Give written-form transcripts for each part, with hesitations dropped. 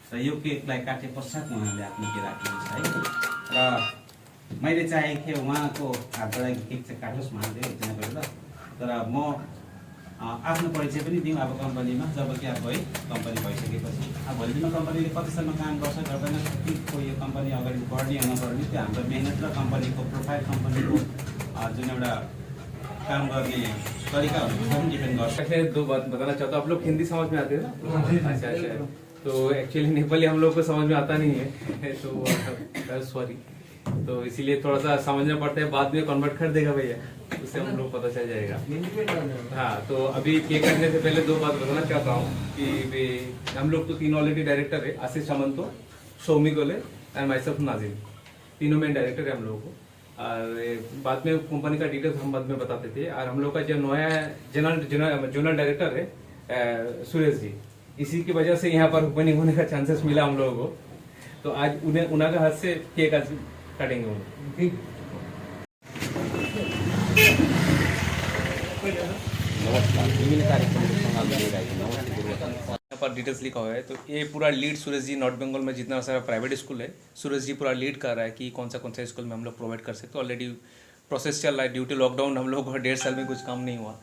र यो केकलाई काटे पश्चात उहाँले आफ्नो केक राख्नुहुन्छ है। र मैले चाहेको थिएँ उहाँको हातबाट केक चाहिँ काटोस् उहाँले एकजना गरेर, तर म आफ्नो परिचय पनि दिउँ अब कम्पनीमा। जब कि अब है कम्पनी भइसकेपछि अब भोलि दिनमा कम्पनीले कतिसम्म काम गर्छ गर्दैन, कतिको यो कम्पनी अगाडि बढ्ने या नबढ्ने त्यो हाम्रो मेहनत र कम्पनीको प्रोफाइल, कम्पनीको जुन एउटा काम गर्ने तरिका हुन्छ डिपेन्ड गर्छ। अच्छा, दो बात बताना चाहता हूँ। आप लोग हिंदी समझ में आते हैं ना? अच्छा अच्छा। तो एक्चुअली नेपाली हम लोग को समझ में आता नहीं है तो सॉरी, तो इसीलिए थोड़ा सा समझना पड़ता है। बाद में कन्वर्ट कर देगा भैया, उससे हम लोग पता चल जाएगा। हाँ, तो अभी के करने से पहले दो बात बताना चाहता हूँ कि हम लोग तो तीन ऑलरेडी डायरेक्टर है, आशीष सामंतो, सौमी गोले एंड माइसेल्फ नाजिम, तीनों मेन डायरेक्टर है हम लोगों को। और बाद में कंपनी का डिटेल्स हम बाद में बताते थे। और हम लोग का जो नया जनरल डायरेक्टर है सुरेश जी, इसी की वजह से यहाँ पर ओपनिंग होने का चांसेस मिला हम लोगों को। तो आज उन्हें का हाथ से केक आज काटेंगे उन्हें। यहाँ पर डिटेल्स लिखा हुआ है। तो ये पूरा लीड सूरज जी, नॉर्थ बंगाल में जितना सारा प्राइवेट स्कूल है सूरज जी पूरा लीड कर रहा है कि कौन सा स्कूल में हम लोग प्रोवाइड कर सकते। तो ऑलरेडी प्रोसेस चल रहा है। ड्यू टू लॉकडाउन हम लोग को 1.5 साल में कुछ काम नहीं हुआ,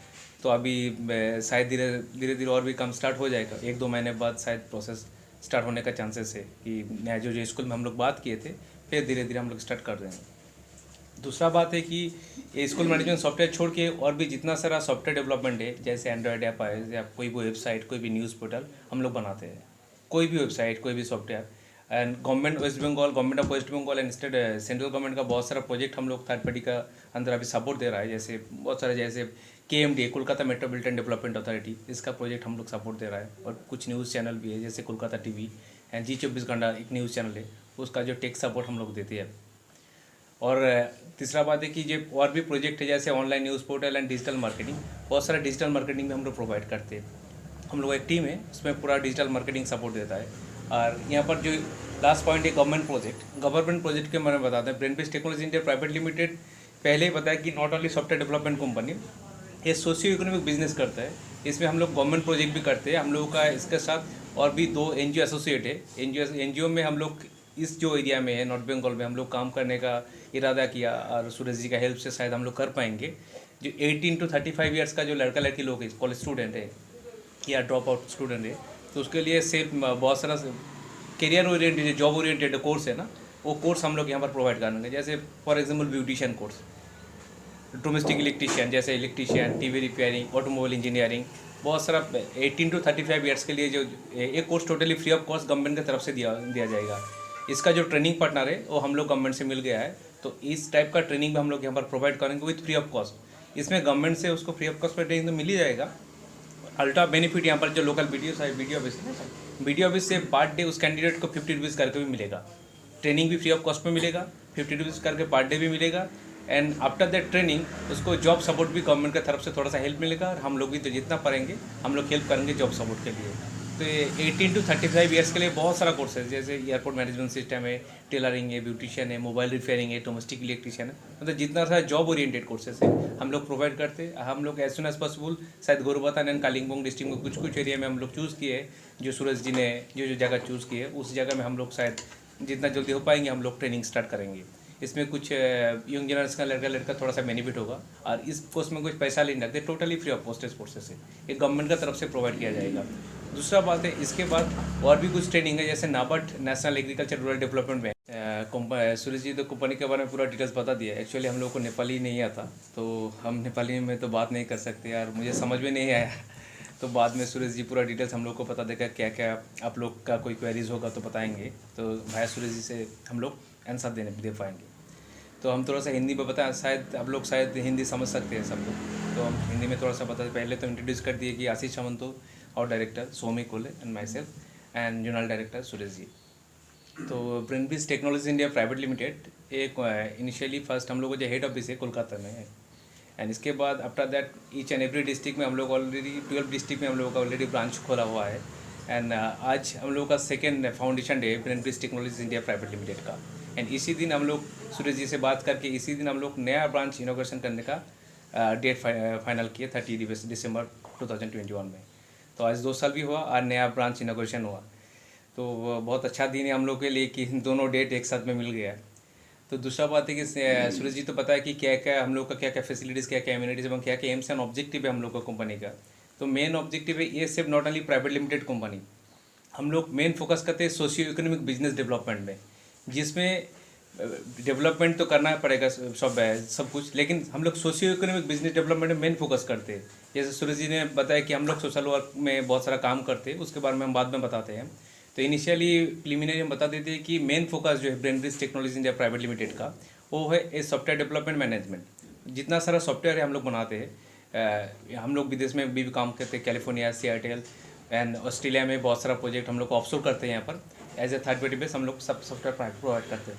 तो अभी शायद धीरे धीरे और भी काम स्टार्ट हो जाएगा। 1-2 महीने बाद शायद प्रोसेस स्टार्ट होने का चांसेस है कि नया जो स्कूल में हम लोग बात किए थे फिर धीरे धीरे हम लोग स्टार्ट कर देंगे। दूसरा बात है कि ये स्कूल मैनेजमेंट सॉफ्टवेयर छोड़ के और भी जितना सारा सॉफ्टवेयर डेवलपमेंट है, जैसे एंड्रॉयड ऐप है या कोई भी वेबसाइट, कोई भी न्यूज़ पोर्टल हम लोग बनाते हैं। कोई भी वेबसाइट, कोई भी software. And government West Bengal, government of West Bengal and state central government का बहुत सारा प्रोजेक्ट हम लोग थर्ड पार्टी का अंदर अभी सपोर्ट दे रहा है। जैसे बहुत सारे, जैसे KMD, Kolkata metropolitan development authority, इसका प्रोजेक्ट हम लोग सपोर्ट दे रहा है। और कुछ न्यूज़ चैनल भी है जैसे कोलकाता TV एंड G24 घंटा एक न्यूज़ चैनल है, उसका जो टेक सपोर्ट हम लोग देते हैं। और तीसरा बात है कि जो और भी प्रोजेक्ट है जैसे online news portal and digital marketing, बहुत सारा डिजिटल मार्केटिंग में हम लोग प्रोवाइड करते हैं। हम लोग एक टीम है, उसमें पूरा डिजिटल मार्केटिंग सपोर्ट देता है। और यहाँ पर जो लास्ट पॉइंट है गवर्नमेंट प्रोजेक्ट के बारे में बताते हैं। ब्रेनबेस टेक्नोलॉजी इंडिया प्राइवेट लिमिटेड पहले ही बताया कि not only software development company, ये सोशियो इकोनॉमिक बिजनेस करता है। इसमें हम लोग गवर्नमेंट प्रोजेक्ट भी करते हैं। हम लोगों का इसके साथ और भी 2 NGO एसोसिएट है। NGO में हम लोग इस जो एरिया में है नॉर्थ बंगाल में हम लोग काम करने का इरादा किया, और सूरज जी का हेल्प से शायद हम लोग कर पाएंगे। जो 18 to 35 ईयर्स का जो लड़का लड़की लोग है, कॉलेज स्टूडेंट है या ड्रॉप आउट स्टूडेंट है, तो उसके लिए सिर्फ बहुत सारा career oriented, job oriented course है ना, वो कोर्स हम लोग यहाँ पर प्रोवाइड करेंगे। जैसे for example beautician course, domestic electrician, जैसे electrician, TV repairing, automobile engineering, बहुत सारा 18 to 35 ईयर्स के लिए जो एक course totally free of cost government की तरफ से दिया जाएगा। इसका जो ट्रेनिंग पार्टनर है वो हम लोग गवर्नमेंट से मिल गया है, तो इस टाइप का ट्रेनिंग भी हम लोग यहाँ पर प्रोवाइड करेंगे विथ फ्री ऑफ कॉस्ट। इसमें गवर्नमेंट से उसको free of cost per training तो मिल ही जाएगा। अल्ट्रा बेनिफिट यहाँ पर जो लोकल वीडियो ऑफिस से पर डे उस कैंडिडेट को 50 रुपीज़ करके भी मिलेगा। ट्रेनिंग भी फ्री ऑफ कॉस्ट में मिलेगा, 50 रुपीज़ करके पर डे भी मिलेगा। एंड आफ्टर दैट ट्रेनिंग उसको जॉब सपोर्ट भी गवर्नमेंट की तरफ से थोड़ा सा हेल्प मिलेगा। और हम लोग भी तो जितना पढ़ेंगे हम लोग हेल्प करेंगे जॉब सपोर्ट के लिए। तो ये 18 to 35 ईयर्स के लिए बहुत सारा कोर्स है, जैसे एयरपोर्ट मैनेजमेंट सिस्टम है, टेलरिंग है, ब्यूटिशियन है, मोबाइल रिपेयरिंग है, डोमेस्टिक इलेक्ट्रीशियन है, मतलब जितना सारा जॉब ओरिएंटेड कोर्सेस है हम लोग प्रोवाइड करते हैं। हम लोग एज सुन एज पॉसिबल शायद गोरुबथान एंड कालिम्पोंग डिस्ट्रिक्ट में कुछ एरिया में हम लोग चूज़ किए हैं। जो सूरज जी ने जो जगह चूज़ की है उस जगह में हम लोग शायद जितना जल्दी हो पाएंगे हम लोग ट्रेनिंग स्टार्ट करेंगे। इसमें कुछ यंग जनरेशन का लड़का थोड़ा सा बेनिफिट होगा, और इस कोर्स में कुछ पैसा नहीं लगते, totally free of cost courses है, ये गवर्नमेंट की तरफ से प्रोवाइड किया जाएगा। दूसरा बात है, इसके बाद और भी कुछ ट्रेनिंग है, जैसे NABARD national agriculture rural development में सूरज जी तो कंपनी के बारे में पूरा डिटेल्स बता दिया। एक्चुअली हम लोग को नेपाली नहीं आता, तो हम नेपाली में तो बात नहीं कर सकते यार, मुझे समझ में नहीं आया। तो बाद में सूरज जी पूरा डिटेल्स हम लोग को पता देगा, क्या क्या आप लोग का कोई क्वेरीज होगा तो बताएंगे, तो भाई सूरज जी से हम लोग आंसर दे पाएंगे। तो हम थोड़ा सा हिंदी में बताएं, शायद आप लोग शायद हिंदी समझ सकते हैं सब लोग, तो हम हिंदी में थोड़ा सा बता। पहले तो इंट्रोड्यूस कर दिए कि आशीष सामंतो और director Saumi Kole and myself and general director Suraj ji. तो brainbase technology India private limited एक इनिशियली फर्स्ट हम लोग जो हेड ऑफिस है कोलकाता में है, एंड इसके बाद after that each and every district में हम लोग ऑलरेडी 12 डिस्ट्रिक्ट में हम लोगों का ऑलरेडी ब्रांच खोला हुआ है। एंड आज हम लोगों का सेकेंड फाउंडेशन डे है ब्रेनबेस टेक्नोलॉजी इंडिया प्राइवेट लिमिटेड का। एंड इसी दिन हम लोग सूरज जी से बात करके इसी दिन हम लोग नया ब्रांच इनॉग्रेशन करने का डेट फाइनल किया 30 दिसंबर 2021 में। तो आज 2 साल भी हुआ और नया ब्रांच इनॉग्रेशन हुआ। तो वो बहुत अच्छा दिन है हम लोग के लिए कि दोनों डेट एक साथ में मिल गया। तो दूसरा बात है कि सूरज जी तो पता है कि क्या क्या हम लोग का क्या क्या फैसिलिटीज़, क्या क्या एम्यूनिटीज़ এবং क्या क्या एम्स एंड ऑब्जेक्टिव है हम लोग का कंपनी का। तो मेन ऑब्जेक्टिव है ये सिर्फ not only private limited company, हम लोग मेन फोकस करते हैं सोशियो इकोनॉमिक बिजनेस डेवलपमेंट में, जिसमें डेवलपमेंट तो करना पड़ेगा सब कुछ, लेकिन हम लोग सोशियो इकोनॉमिक बिजनेस डेवलपमेंट में मेन फोकस करते हैं। जैसे सूरज जी ने बताया कि हम लोग सोशल वर्क में बहुत सारा काम करते हैं, उसके बारे में हम बाद में बताते हैं। तो इनिशियली प्रीलिमिनरी हम बता देते हैं कि मेन फोकस जो है ब्रेनब्रिज टेक्नोलॉजी इंडिया प्राइवेट लिमिटेड का, वो है ए सॉफ्टवेयर डेवलपमेंट मैनेजमेंट। जितना सारा सॉफ्टवेयर है हम लोग बनाते हैं, हम लोग विदेश में भी काम करते हैं, कैलिफोर्निया, सियाटल एंड ऑस्ट्रेलिया में बहुत सारा प्रोजेक्ट हम लोग को ऑफशोर करते हैं। यहाँ पर as a third party base हम लोग सब सॉफ्टवेयर प्रोवाइड करते हैं।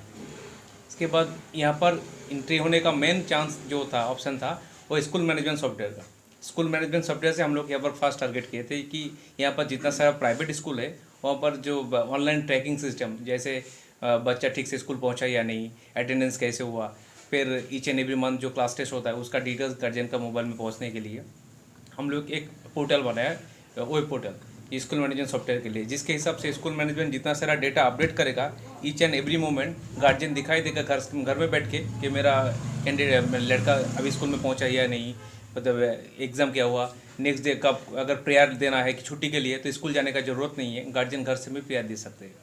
इसके बाद यहाँ पर एंट्री होने का मेन चांस जो था, ऑप्शन था, वो स्कूल मैनेजमेंट सॉफ्टवेयर का। स्कूल मैनेजमेंट सॉफ्टवेयर से हम लोग यहाँ पर फर्स्ट टारगेट किए थे कि यहाँ पर जितना सारा प्राइवेट स्कूल है वहाँ पर जो ऑनलाइन ट्रैकिंग सिस्टम, जैसे बच्चा ठीक से स्कूल पहुँचा या नहीं, अटेंडेंस कैसे हुआ, फिर ईच एंड एवरी मंथ जो क्लास टेस्ट होता है उसका डिटेल्स गार्जियन का मोबाइल में पहुँचने के लिए हम लोग एक पोर्टल बनाया, web portal school management software के लिए, जिसके हिसाब से स्कूल मैनेजमेंट जितना सारा डेटा अपडेट करेगा each and every moment, guardian दिखाई देगा घर में बैठ के कि मेरा कैंडिडेट लड़का अभी स्कूल में पहुंचा या नहीं, मतलब एग्ज़ाम क्या हुआ, नेक्स्ट डे कब अगर प्रेयर देना है कि छुट्टी के लिए, तो स्कूल जाने का ज़रूरत नहीं है, गार्जियन घर से भी प्रेयर दे सकते हैं।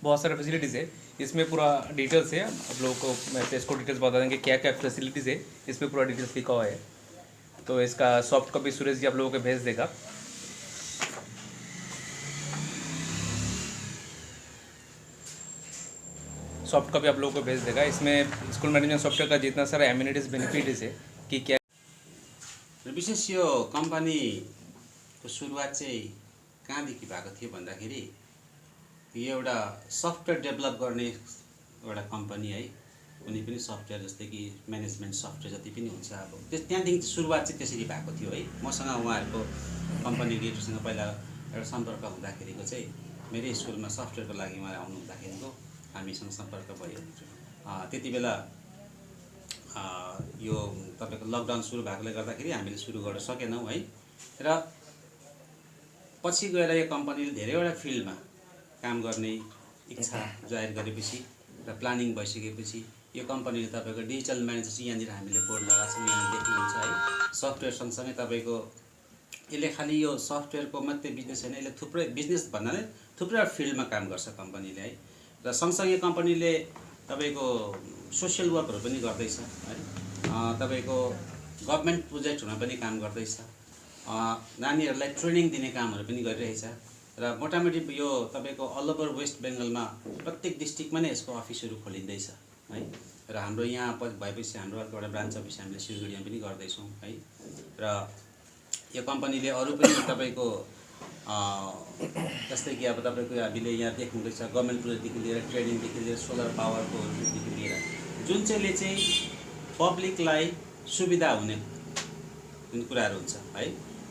बहुत सारे फैसिलिटीज़ है इसमें, पूरा डिटेल्स है, आप लोगों को मैं इसको डिटेल्स बता देंगे क्या क्या फैसिलिटीज़ है, इसमें पूरा डिटेल्स लिखा हुआ है। तो इसका सॉफ्ट कॉपी सुरेश जी आप लोगों को भेज देगा। सॉफ्ट कॉपी आप लोगों को भेज देगा। इसमें स्कूल मैनेजमेंट सॉफ्टवेयर का जितना सारा एम्यूनिटीज़ बेनिफिट्स है कि क्या विशेष यो कम्पनीको सुरुवात चाहिँ कहाँदेखि भएको थियो भन्दाखेरि यो एउटा सफ्टवेयर डेभलप गर्ने एउटा कम्पनी है, कुनै पनि सफ्टवेयर जस्तै कि म्यानेजमेन्ट सफ्टवेयर जति पनि हुन्छ, अब त्यहाँदेखि सुरुवात चाहिँ त्यसरी भएको थियो है। मसँग उहाँहरूको कम्पनी डिरेक्टरसँग पहिला एउटा सम्पर्क हुँदाखेरिको चाहिँ मेरै स्कुलमा सफ्टवेयरको लागि उहाँ आउनु हुँदाखेरिको हामीसँग सम्पर्क भयो। त्यति बेला यो तपाईँको लकडाउन सुरु भएकोले गर्दाखेरि हामीले सुरु गर्न सकेनौँ है। र पछि गएर यो कम्पनीले धेरैवटा फिल्डमा काम गर्ने इच्छा जाहेर गरेपछि र प्लानिङ भइसकेपछि यो कम्पनीले तपाईँको डिजिटल म्यानेजर यहाँनिर हामीले बोर्ड लगाएको छौँ, यहाँ देख्नुहुन्छ है। सफ्टवेयर सँगसँगै तपाईँको यसले खालि यो सफ्टवेयरको मात्रै बिजनेस होइन, यसले थुप्रै बिजनेस भन्नाले थुप्रै फिल्डमा काम गर्छ कम्पनीले है। र सँगसँगै कम्पनीले तपाईँको सोसियल वर्कहरू पनि गर्दैछ है, तपाईँको गभर्मेन्ट प्रोजेक्टहरूमा पनि काम गर्दैछ, नानीहरूलाई ट्रेनिङ दिने कामहरू पनि गरिरहेछ। र मोटामोटी यो तपाईँको अल ओभर वेस्ट बेङ्गलमा प्रत्येक डिस्ट्रिक्टमा नै यसको अफिसहरू खोलिँदैछ है। र हाम्रो यहाँ भएपछि हाम्रो अर्को एउटा ब्रान्च अफिस हामीले सिलगढीमा पनि गर्दैछौँ है। र यो कम्पनीले अरू पनि तपाईँको जस्तै कि अब तपाईँको हामीले यहाँ देख्नुहुँदैछ गभर्मेन्ट प्रोजेक्टदेखि लिएर ट्रेनिङदेखि लिएर सोलर पावरकोदेखि लिएर जुन चाहिँले चाहिँ पब्लिकलाई सुविधा हुने जुन कुराहरू हुन्छ है,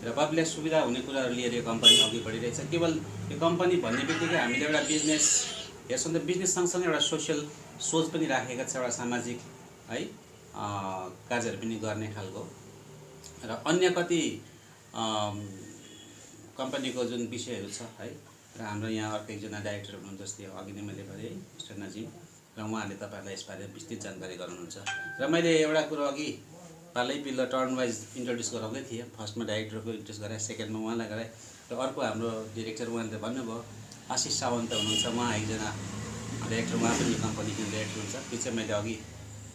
र पब्लिकलाई सुविधा हुने कुराहरू लिएर यो कम्पनी अघि बढिरहेछ। केवल यो कम्पनी भन्ने बित्तिकै हामीले एउटा बिजनेस हेर्छौँ त बिजनेस सँगसँगै एउटा सोसियल सोच पनि राखेका छ, एउटा सामाजिक है कार्यहरू पनि गर्ने खालको। र अन्य कति कम्पनीको जुन विषयहरू छ है, र हाम्रो यहाँ अर्को एकजना डाइरेक्टर हुनुहुन्छ जस्तै अघि नै मैले भने है मिस्टर नजिम, र उहाँहरूले तपाईँहरूलाई यसबारे विस्तृत जानकारी गराउनुहुन्छ। र मैले एउटा कुरो अघि पालै पिल्लो टर्न वाइज इन्ट्रोड्युस गराउँदै थिएँ, फर्स्टमा डाइरेक्टरको इन्ट्रोड्युस गराएँ, सेकेन्डमा उहाँलाई गराएँ, र अर्को हाम्रो डिरेक्टर उहाँले भन्नुभयो आशिष सावन्त हुनुहुन्छ, उहाँ एकजना डाइरेक्टर, उहाँ पनि यो कम्पनीको डाइरेक्टर हुन्छ। त्यो चाहिँ मैले अघि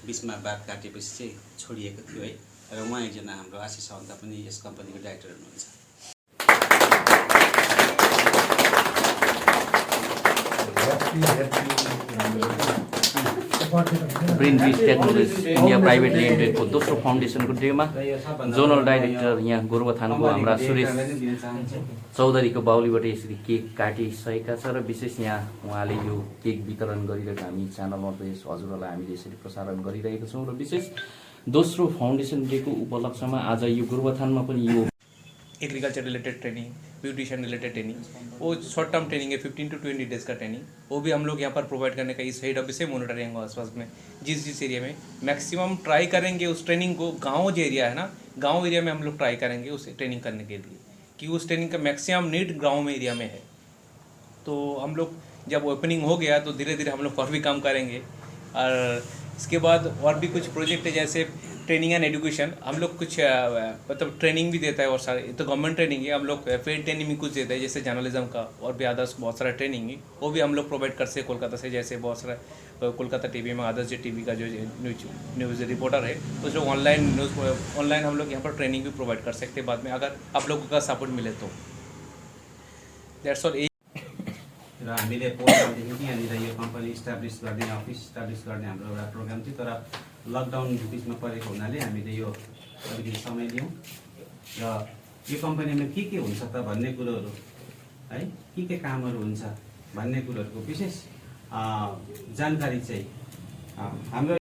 बिचमा बात काटेपछि चाहिँ छोडिएको थियो है, र उहाँ एकजना हाम्रो आशिष सावन्त पनि यस कम्पनीको डाइरेक्टर हुनुहुन्छ। ब्रेनब्रिज टेक्नोलोजी इन्डिया प्राइवेट लिमिटेडको दोस्रो फाउन्डेसनको डेमा जोनल डाइरेक्टर यहाँ गोरुबथानको हाम्रा सुरेश चौधरीको बाहुलीबाट यसरी केक काटिसकेका छ, र विशेष यहाँ उहाँले यो केक वितरण गरिरहेको हामी च्यानलमा हजुरहरूलाई हामीले यसरी प्रसारण गरिरहेका छौँ। र विशेष दोस्रो फाउन्डेसन डेको उपलक्ष्यमा आज यो गोरुबथानमा पनि यो agriculture related training, beautician related training, वो शॉर्ट टर्म ट्रेनिंग है 15 to 20 डेज़ का ट्रेनिंग, वो भी हम लोग यहाँ पर प्रोवाइड करने का इस हेड ऑफिस से मॉनिटरिंग आसपास में जिस एरिया में मैक्सिमम ट्राई करेंगे उस ट्रेनिंग को, गांव जो एरिया है ना, गांव एरिया में हम लोग ट्राई करेंगे उस ट्रेनिंग करने के लिए, कि उस ट्रेनिंग का मैक्सिमम नीड गाँव में एरिया में है। तो हम लोग जब ओपनिंग हो गया तो धीरे धीरे हम लोग और भी काम करेंगे। और इसके बाद और भी कुछ प्रोजेक्ट है, जैसे ट्रेनिंग एंड एजुकेशन। हम लोग कुछ मतलब ट्रेनिंग भी देता है और सारे, ये तो गवर्नमेंट ट्रेनिंग है, हम लोग पेड ट्रेनिंग भी कुछ देता है, जैसे जर्नलिज्म का और भी अदर्स बहुत सारा ट्रेनिंग है, वो भी हम लोग प्रोवाइड करते हैं कोलकाता से। जैसे बहुत सारा कोलकाता टीवी में आदर्श टीवी का जो न्यूज़ रिपोर्टर है, उस लोग ऑनलाइन हम लोग यहाँ पर ट्रेनिंग भी प्रोवाइड कर सकते हैं बाद में, अगर आप लोगों का सपोर्ट मिले तो। That's all. र हामीले पोहोरदेखि यहाँनिर यो कम्पनी इस्टाब्लिस गर्ने, अफिस इस्टाब्लिस गर्ने हाम्रो एउटा प्रोग्राम थियो, तर लकडाउन बिचमा परेको हुनाले हामीले यो अलिकति समय लियौँ र यो कम्पनीमा के हुन्छ त भन्ने कुरोहरू है, के कामहरू हुन्छ भन्ने कुरोहरूको विशेष जानकारी चाहिँ हाम्रो